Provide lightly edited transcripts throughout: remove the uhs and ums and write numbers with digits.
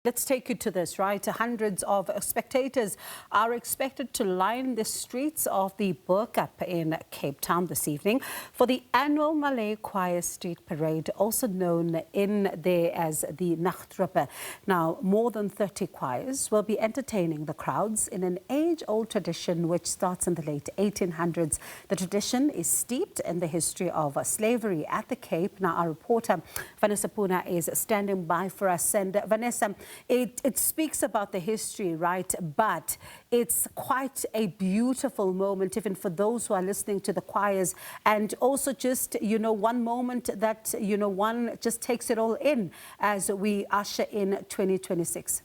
Let's take you to this, right? Hundreds of spectators are expected to line the streets of the Bo-Kaap in Cape Town this evening for the annual Malay Choir Street Parade, also known in there as the Nagtroepe. Now, more than 30 choirs will be entertaining the crowds in an age-old tradition which starts in the late 1800s. The tradition is steeped in the history of slavery at the Cape. Now, our reporter, Vanessa Poonah, is standing by for us. And Vanessa, it speaks about the history, right? But it's quite a beautiful moment, even for those who are listening to the choirs. And also just, one moment that, one just takes it all in as we usher in 2026.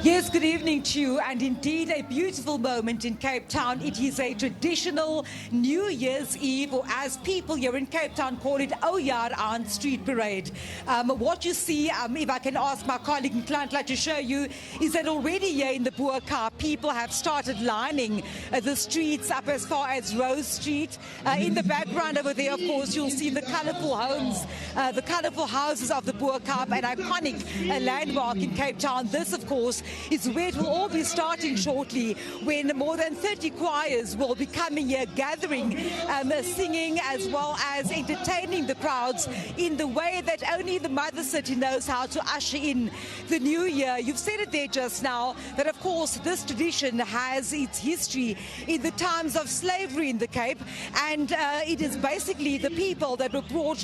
Yes, good evening to you, and indeed a beautiful moment in Cape Town. It is a traditional New Year's Eve, or as people here in Cape Town call it, Oyar Aan Street Parade. What you see, if I can ask my colleague Nagtroepe to show you, is that already here in the Bo-Kaap, people have started lining the streets up as far as Rose Street. In the background over there, of course, you'll see the colourful homes, the colourful houses of the Bo-Kaap, an iconic landmark in Cape Town. This, of course, is where it will all be starting shortly, when more than 30 choirs will be coming here, gathering, singing as well as entertaining the crowds in the way that only the mother city knows how to usher in the new year. You've said it there just now, that of course this tradition has its history in the times of slavery in the Cape, and it is basically the people that were brought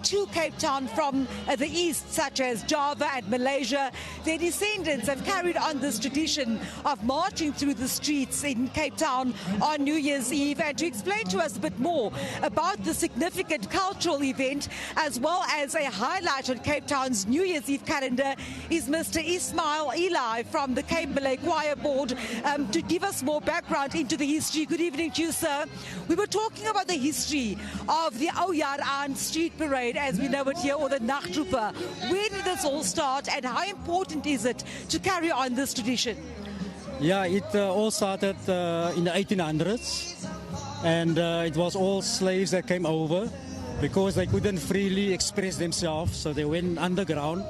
to Cape Town from the east, such as Java and Malaysia. Their descendants have carried on this tradition of marching through the streets in Cape Town on New Year's Eve. And to explain to us a bit more about the significant cultural event, as well as a highlight on Cape Town's New Year's Eve calendar, is Mr. Ismail Eli from the Cape Malay Choir Board, to give us more background into the history. Good evening to you, sir. We were talking about the history of the Oyar Aan Street Parade, as we know it here, or the Nagtroepe. Where did this all start, and how important is it to carry on this tradition? Yeah, it all started in the 1800s, and it was all slaves that came over because they couldn't freely express themselves, so they went underground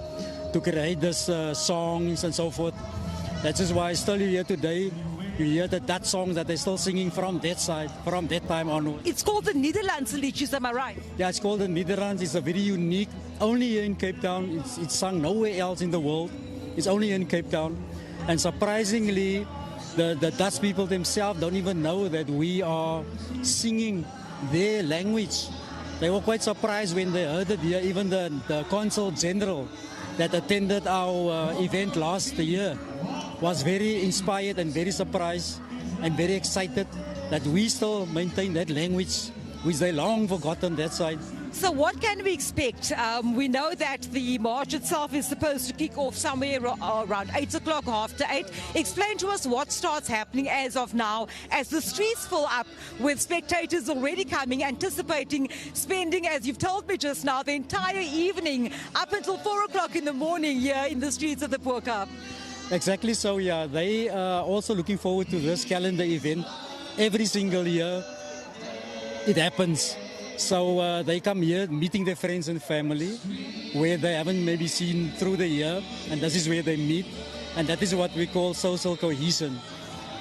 to create this songs and so forth. That is why still here today you hear that song that they're still singing from that side, from that time onward. It's called the Nederlandse liedjes, am I right? Yeah, it's called the Nederlands. It's a very unique, only here in Cape Town. It's sung nowhere else in the world. It's only in Cape Town. And surprisingly, the Dutch people themselves don't even know that we are singing their language. They were quite surprised when they heard it here. Even the Consul General that attended our event last year was very inspired and very surprised and very excited that we still maintain that language, which they long forgotten that side. So what can we expect? We know that the march itself is supposed to kick off somewhere around 8 o'clock, after 8. Explain to us what starts happening as of now, as the streets fill up with spectators already coming, anticipating spending, as you've told me just now, the entire evening up until 4 o'clock in the morning here in the streets of the Bo-Kaap. Exactly so, yeah. They are also looking forward to this calendar event. Every single year it happens. So they come here meeting their friends and family where they haven't maybe seen through the year, and this is where they meet, and that is what we call social cohesion.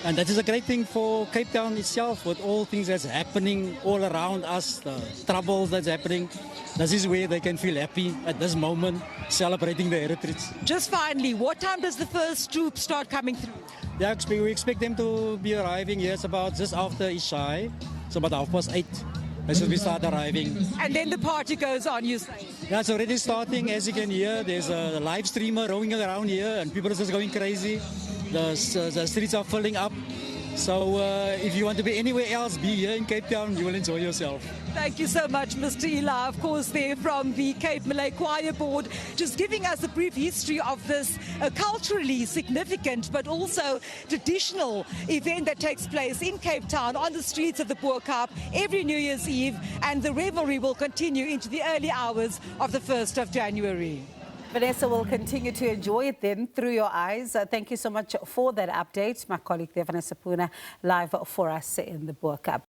And that is a great thing for Cape Town itself, with all things that's happening all around us, the troubles that's happening. This is where they can feel happy at this moment, celebrating the heritage. Just finally, what time does the first troop start coming through? Yeah, we expect them to be arriving here. It's about just after Isha, so about 8:30. As we start arriving. And then the party goes on, you say? Yeah, it's already starting. As you can hear, there's a live streamer roaming around here and people are just going crazy. The streets are filling up. So if you want to be anywhere else, be here in Cape Town, you will enjoy yourself. Thank you so much, Mr. Eli. Of course, they're from the Cape Malay Choir Board, just giving us a brief history of this culturally significant but also traditional event that takes place in Cape Town on the streets of the Bo-Kaap every New Year's Eve, and the revelry will continue into the early hours of the 1st of January. Vanessa will continue to enjoy it then through your eyes. Thank you so much for that update. My colleague there, Vanessa Poonah, live for us in the Bo-Kaap.